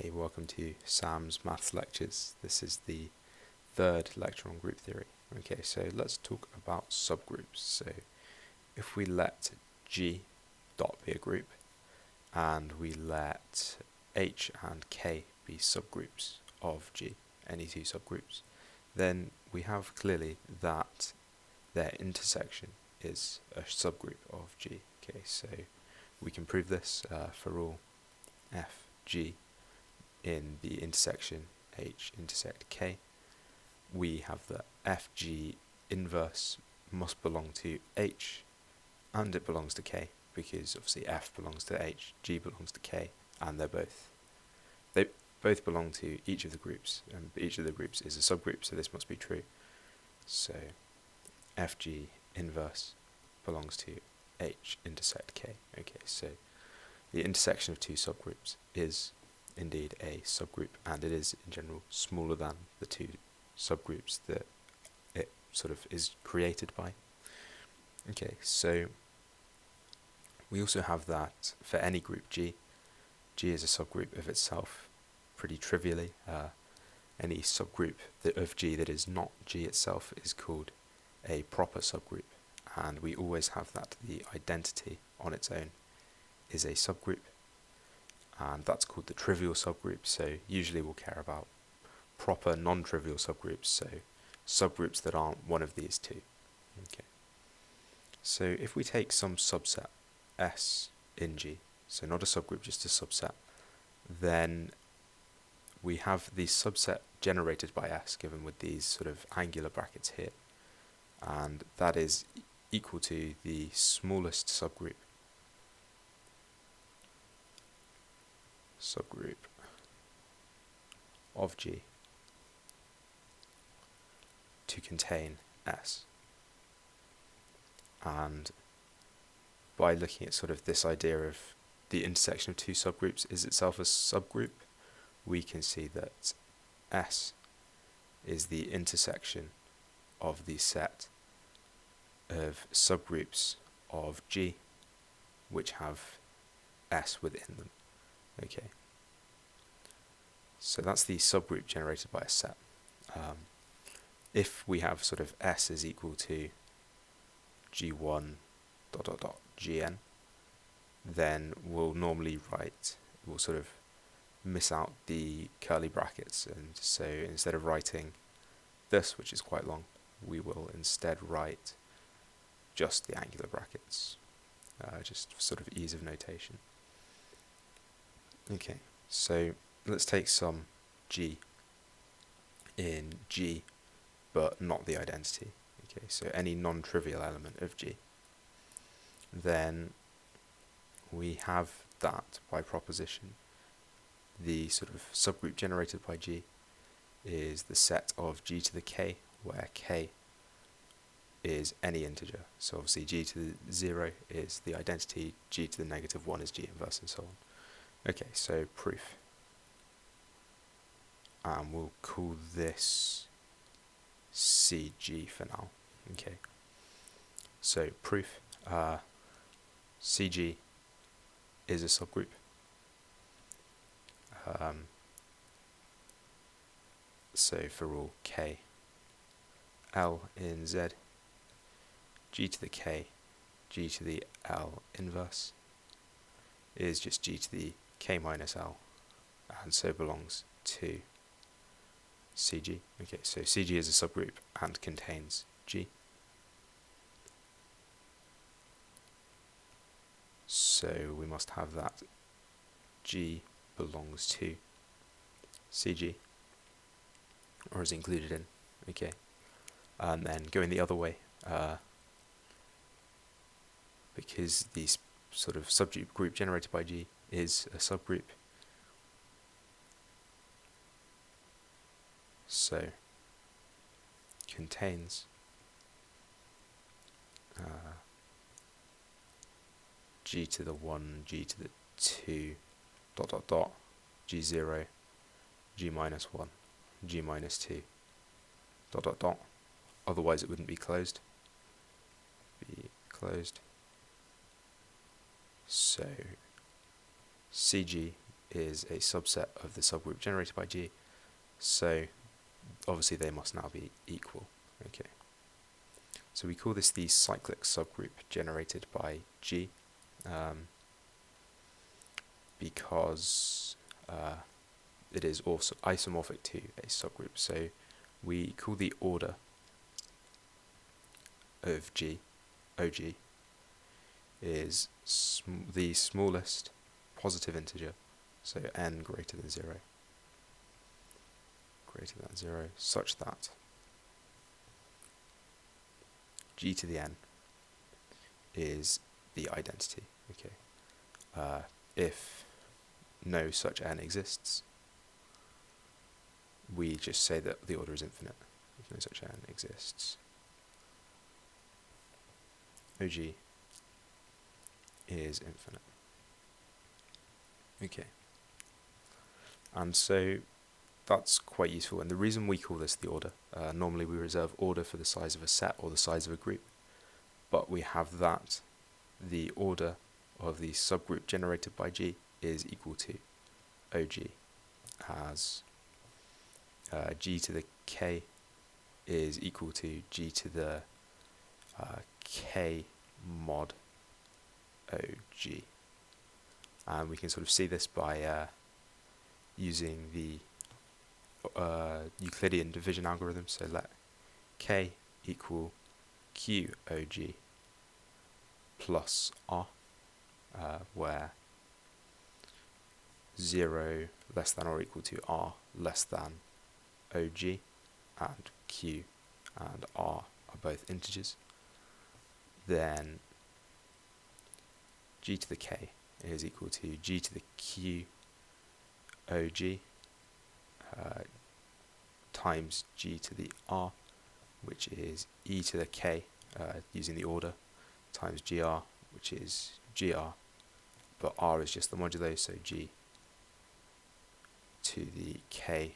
Hey, welcome to Sam's Maths Lectures. This is the third lecture on group theory. Okay, so let's talk about subgroups. So if we let G dot be a group and we let H and K be subgroups of G, any two subgroups, then we have clearly that their intersection is a subgroup of G. Okay, so we can prove this for all f, G in the intersection H intersect K. We have the FG inverse must belong to H and it belongs to K, because obviously F belongs to H, G belongs to K, and they both belong to each of the groups, and each of the groups is a subgroup, so this must be true. So FG inverse belongs to H intersect K. Okay, so the intersection of two subgroups is indeed a subgroup, and it is in general smaller than the two subgroups that it sort of is created by. Okay, so we also have that for any group G is a subgroup of itself pretty trivially. Any subgroup of G that is not G itself is called a proper subgroup, and we always have that the identity on its own is a subgroup, and that's called the trivial subgroup. So usually we'll care about proper non-trivial subgroups, so subgroups that aren't one of these two. Okay. So if we take some subset S in G, so not a subgroup, just a subset, then we have the subset generated by S given with these sort of angular brackets here, and that is equal to the smallest subgroup of G to contain S. And by looking at sort of this idea of the intersection of two subgroups is itself a subgroup, we can see that S is the intersection of the set of subgroups of G which have S within them. Okay, so that's the subgroup generated by a set. If we have sort of S is equal to G1 ... Gn, then we'll normally we'll sort of miss out the curly brackets, and so instead of writing this, which is quite long, we will instead write just the angular brackets, just for sort of ease of notation. Okay, so let's take some G in G, but not the identity. Okay, so any non-trivial element of G. Then we have that by proposition. The sort of subgroup generated by G is the set of G to the K, where K is any integer. So obviously G to the 0 is the identity, G to the -1 is G inverse, and so on. Okay, so proof. And we'll call this CG for now. Okay, so proof. CG is a subgroup. So for all K, L in Z, G to the K, G to the L inverse is just G to the K minus L, and so belongs to CG. Okay, so CG is a subgroup and contains G. So we must have that G belongs to CG, or is included in. Okay, and then going the other way, because the sort of subgroup generated by G is a subgroup, so contains G to the 1, G to the 2, ... G0, G minus 1, G minus 2, ... Otherwise it wouldn't be closed. So CG is a subset of the subgroup generated by G, so obviously they must now be equal. Okay, so we call this the cyclic subgroup generated by G, because it is also isomorphic to a subgroup. So we call the order of G, OG, is the smallest positive integer, so n greater than 0, such that G to the n is the identity. Okay, if no such n exists, we just say that the order is infinite. If no such n exists, OG is infinite. Okay, and so that's quite useful, and the reason we call this the order, normally we reserve order for the size of a set or the size of a group, but we have that the order of the subgroup generated by G is equal to OG, as G to the K is equal to G to the K mod OG. And we can sort of see this by using the Euclidean division algorithm. So let K equal QOG plus R, where 0 less than or equal to R less than OG, and Q and R are both integers. Then G to the K is equal to G to the Q OG times G to the R, which is E to the K, using the order, times GR, which is GR, but R is just the modulo, so G to the K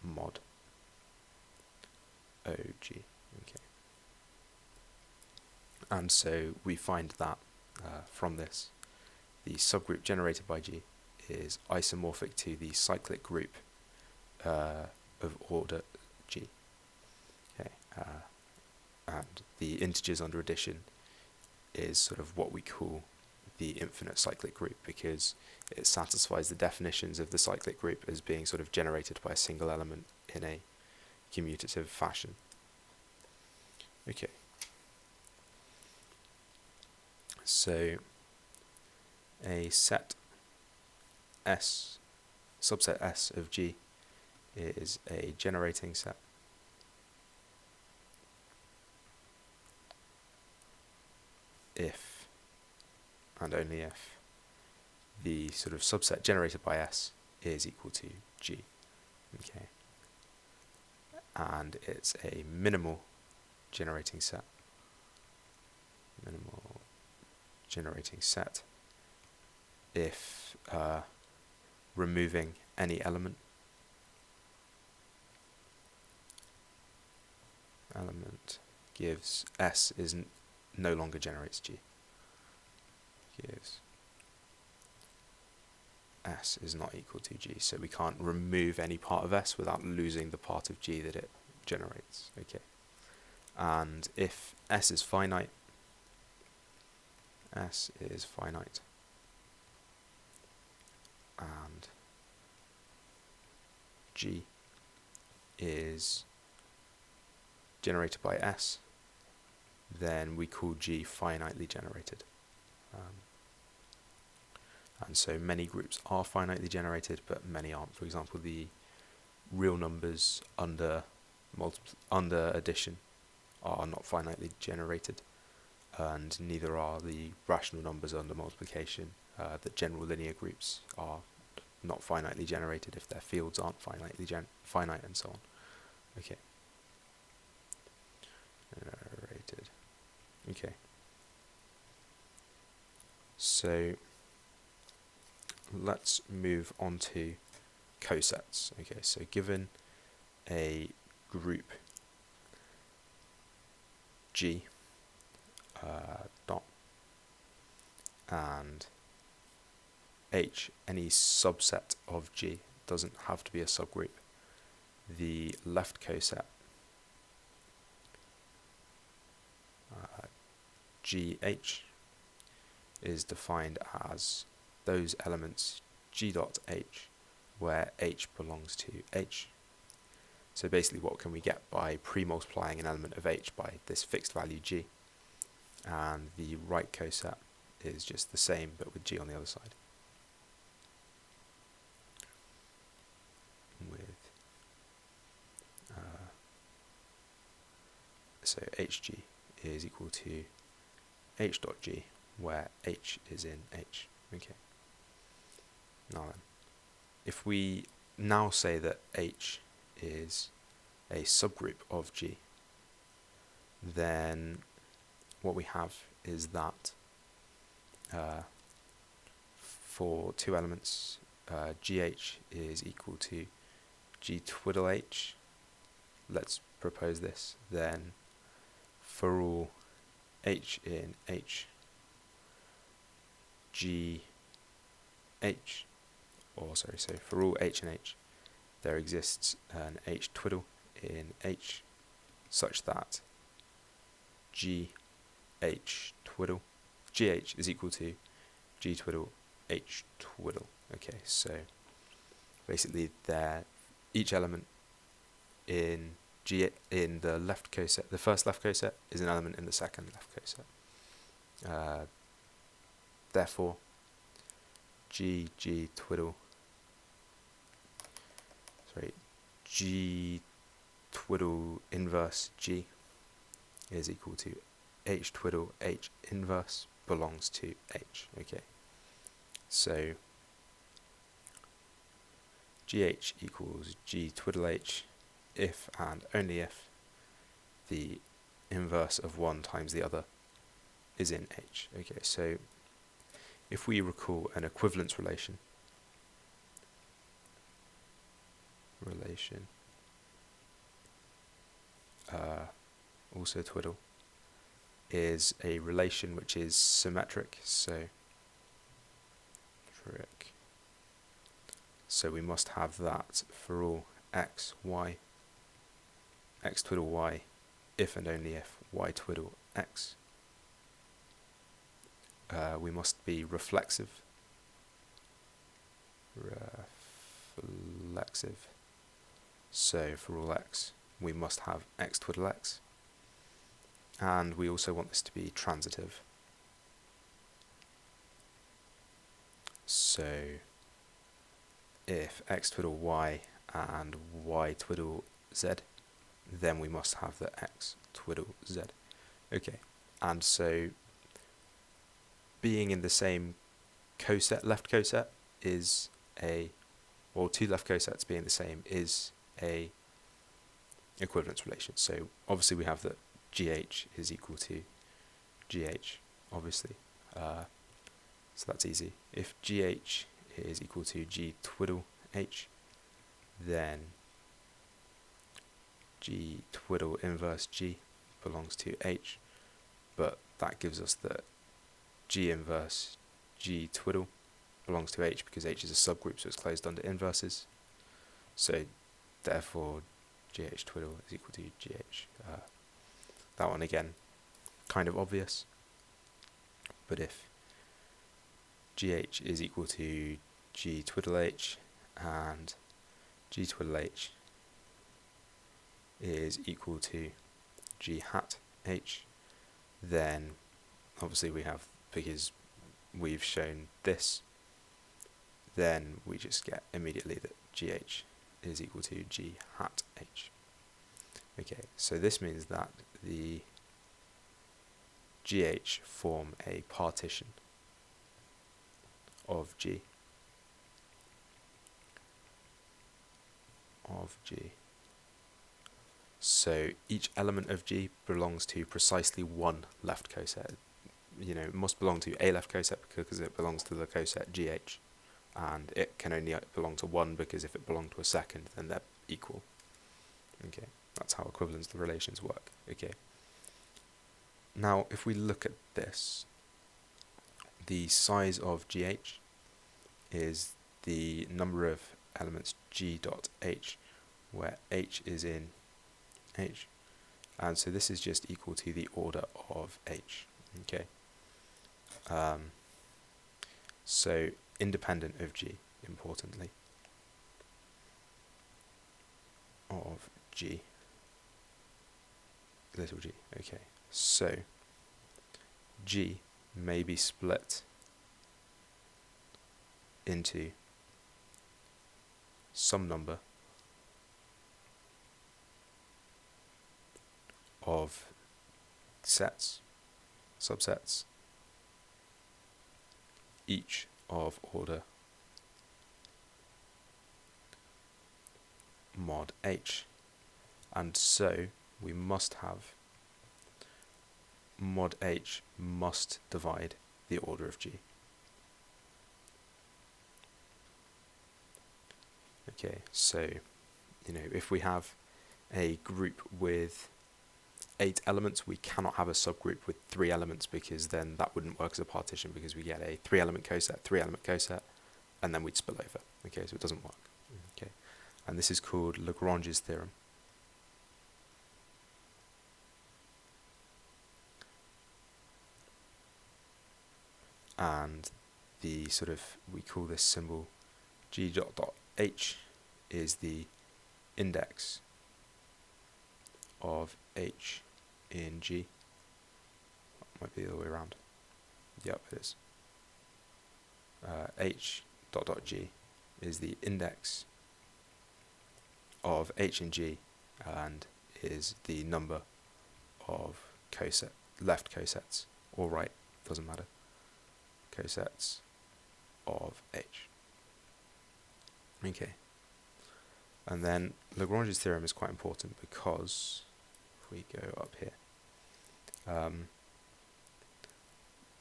mod OG. Okay, and so we find that from this, the subgroup generated by G is isomorphic to the cyclic group of order G. Okay, and the integers under addition is sort of what we call the infinite cyclic group, because it satisfies the definitions of the cyclic group as being sort of generated by a single element in a commutative fashion. Okay, so a set S, subset S of G, is a generating set if and only if the sort of subset generated by S is equal to G. Okay, and it's a minimal generating set. Minimal generating set if removing any element gives S no longer generates G. Gives S is not equal to G, so we can't remove any part of S without losing the part of G that it generates. Okay, and if S is finite, and G is generated by S, then we call G finitely generated. And so many groups are finitely generated, but many aren't. For example, the real numbers under addition are not finitely generated, and neither are the rational numbers under multiplication. The general linear groups are not finitely generated if their fields aren't finite, and so on. Okay. Generated. Okay. So let's move on to cosets. Okay, so given a group G dot and H, any subset of G, doesn't have to be a subgroup. The left coset GH is defined as those elements G dot H where H belongs to H. So basically what can we get by pre-multiplying an element of H by this fixed value G? And the right coset is just the same but with G on the other side. So HG is equal to H dot G where H is in H. Okay. Now then, if we now say that H is a subgroup of G, then what we have is that for two elements, GH is equal to G twiddle H. Let's propose this. Then for all H in H, GH, so for all H in H, there exists an H twiddle in H such that GH twiddle, GH is equal to G twiddle H twiddle. Okay, so basically each element in G in the left coset, the first left coset, is an element in the second left coset. Therefore, G twiddle inverse G is equal to H twiddle H inverse belongs to H. Okay, so GH equals G twiddle H if and only if the inverse of one times the other is in H. Okay, so if we recall an equivalence relation, also twiddle, is a relation which is symmetric, so we must have that for all x, y, x twiddle y, if and only if y twiddle x. We must be reflexive. So for all x, we must have x twiddle x. And we also want this to be transitive. So if x twiddle y and y twiddle z, then we must have the x twiddle z. Okay, and so being in the same coset, left coset, is or two left cosets being the same is a equivalence relation. So obviously we have that GH is equal to GH, obviously. So that's easy. If GH is equal to G twiddle H, then G twiddle inverse G belongs to H, but that gives us that G inverse G twiddle belongs to H because H is a subgroup, so it's closed under inverses. So therefore GH twiddle is equal to GH. That one again, kind of obvious, but if GH is equal to G twiddle H and G twiddle H is equal to G hat H, then obviously we have, because we've shown this, then we just get immediately that GH is equal to G hat H. Okay, so this means that the GH form a partition of G. So each element of G belongs to precisely one left coset. It must belong to a left coset because it belongs to the coset GH, and it can only belong to one because if it belonged to a second, then they're equal. Okay, that's how equivalence relations work. Okay. Now, if we look at this, the size of GH is the number of elements G dot H, where H is in H, and so this is just equal to the order of H. Okay. So independent of G, importantly, of G, little g. Okay, so G may be split into some number of sets, subsets, each of order mod H, and so we must have mod H must divide the order of G. Okay, so if we have a group with 8 elements, we cannot have a subgroup with 3 elements, because then that wouldn't work as a partition, because we get a 3-element coset, 3-element coset, and then we'd spill over. Okay, so it doesn't work. Okay, and this is called Lagrange's theorem. And the we call this symbol G dot H is the index of H in G. Might be the other way around. Yep, it is. H dot G is the index of H in G, and is the number of left cosets, or right, doesn't matter, cosets of H. Okay. And then Lagrange's theorem is quite important, because if we go up here,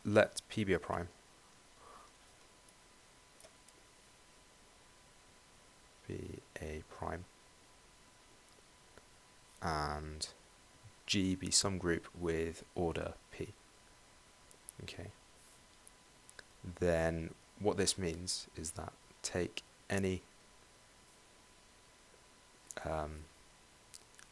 let P be a prime, and G be some group with order P. Okay. Then what this means is that take any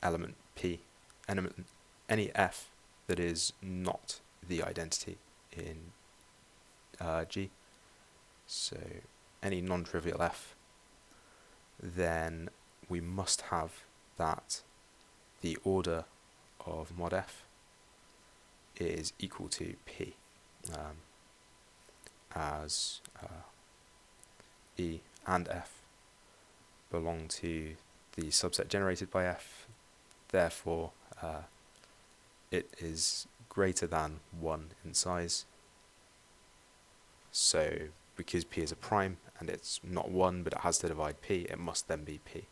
element P, any F that is not the identity in G, so any non-trivial F, then we must have that the order of mod F is equal to P, as E and F belong to the subset generated by F, therefore it is greater than 1 in size. So because P is a prime and it's not 1 but it has to divide P, it must then be P.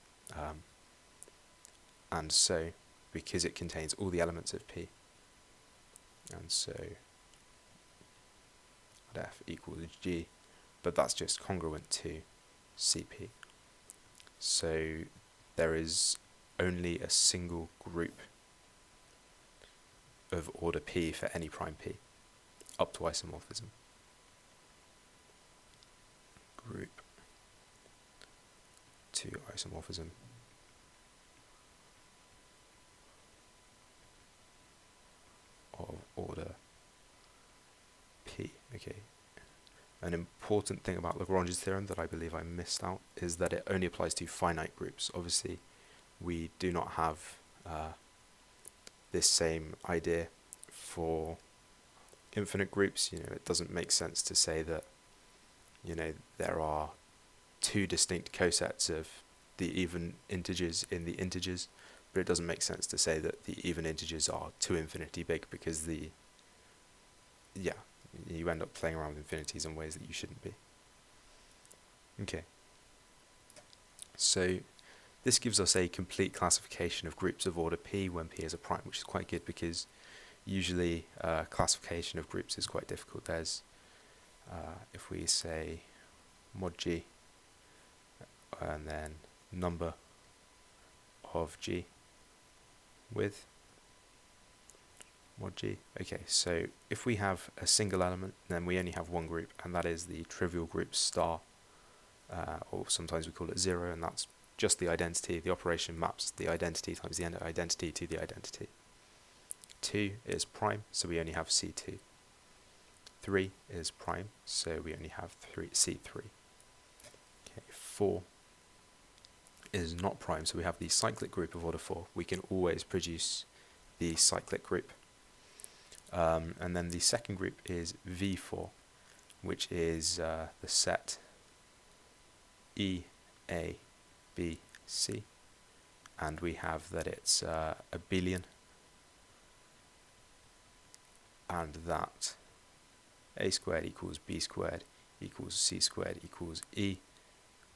And so because it contains all the elements of P, and so F equals G, but that's just congruent to CP. So there is only a single group of order P for any prime P, up to isomorphism. Group to isomorphism of order P. Okay. An important thing about Lagrange's theorem that I believe I missed out is that it only applies to finite groups. Obviously, we do not have this same idea for infinite groups. It doesn't make sense to say that there are 2 distinct cosets of the even integers in the integers, but it doesn't make sense to say that the even integers are to infinity big, because you end up playing around with infinities in ways that you shouldn't be. Okay. So this gives us a complete classification of groups of order P when P is a prime, which is quite good, because usually classification of groups is quite difficult. There's, if we say mod G, and then number of G with mod G. Okay, so if we have a single element, then we only have one group, and that is the trivial group star or sometimes we call it 0, and that's just the identity. The operation maps the identity times the identity to the identity. 2 is prime, so we only have C2. 3 is prime, so we only have C3. Okay, 4 is not prime, so we have the cyclic group of order 4. We can always produce the cyclic group. And then the second group is V4, which is the set E, A, B, C, and we have that it's abelian, and that A squared equals B squared equals C squared equals E,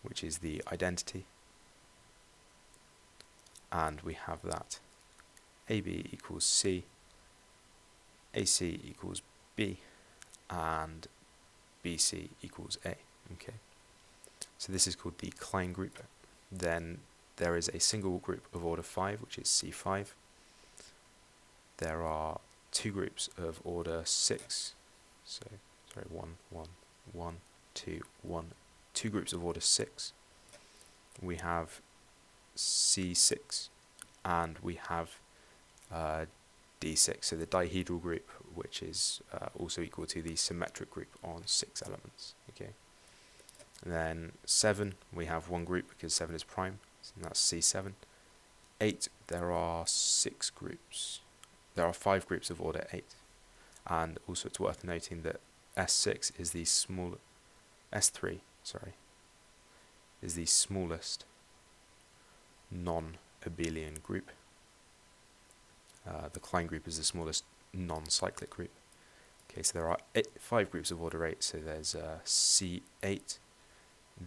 which is the identity, and we have that AB equals C, AC equals B, and BC equals A. Okay, so this is called the Klein group. Then there is a single group of order 5, which is C5. There are two groups of order 6. So, sorry, 1, 1, 1, 2, 1. Two groups of order 6. We have C6, and we have D6, so the dihedral group, which is also equal to the symmetric group on 6 elements. Okay. And then 7, we have one group because 7 is prime, and that's C7. 8, there are 6 groups. There are 5 groups of order 8. And also it's worth noting that S6 is the S3, sorry, is the smallest non-abelian group. The Klein group is the smallest non-cyclic group. Okay, so there are 5 groups of order 8, so there's C8,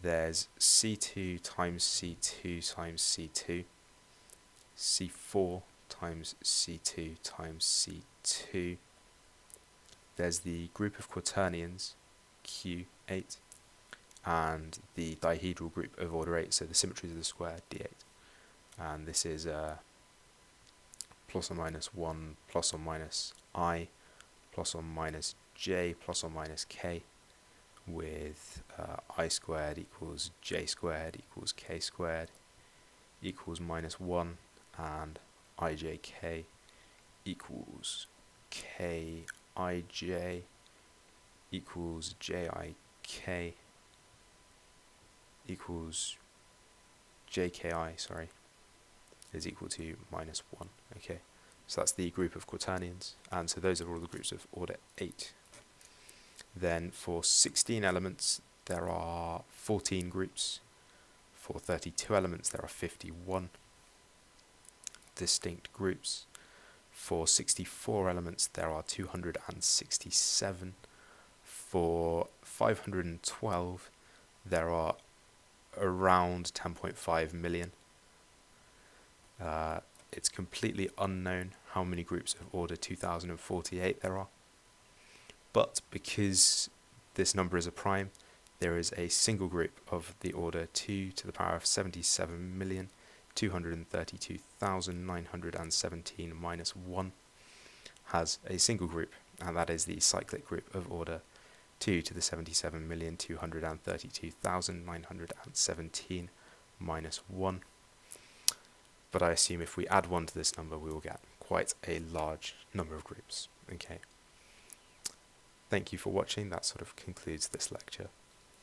there's C2 times C2 times C2, C4 times C2 times C2, there's the group of quaternions, Q8, and the dihedral group of order 8, so the symmetries of the square, D8. And this is plus or minus 1, plus or minus I, plus or minus j, plus or minus k, with I squared equals j squared equals k squared equals minus 1, and ijk equals kij equals jik equals jki, sorry, is equal to minus 1. Okay, so that's the group of quaternions, and so those are all the groups of order 8. Then for 16 elements there are 14 groups. For 32 elements there are 51 distinct groups. For 64 elements there are 267. For 512 there are around 10.5 million. It's completely unknown how many groups of order 2048 there are, but because this number is a prime, there is a single group of the order 2 to the power of 77,232,917 minus 1 has a single group, and that is the cyclic group of order 2 to the 77,232,917 minus 1. But I assume if we add 1 to this number, we will get quite a large number of groups. Okay. Thank you for watching. That sort of concludes this lecture.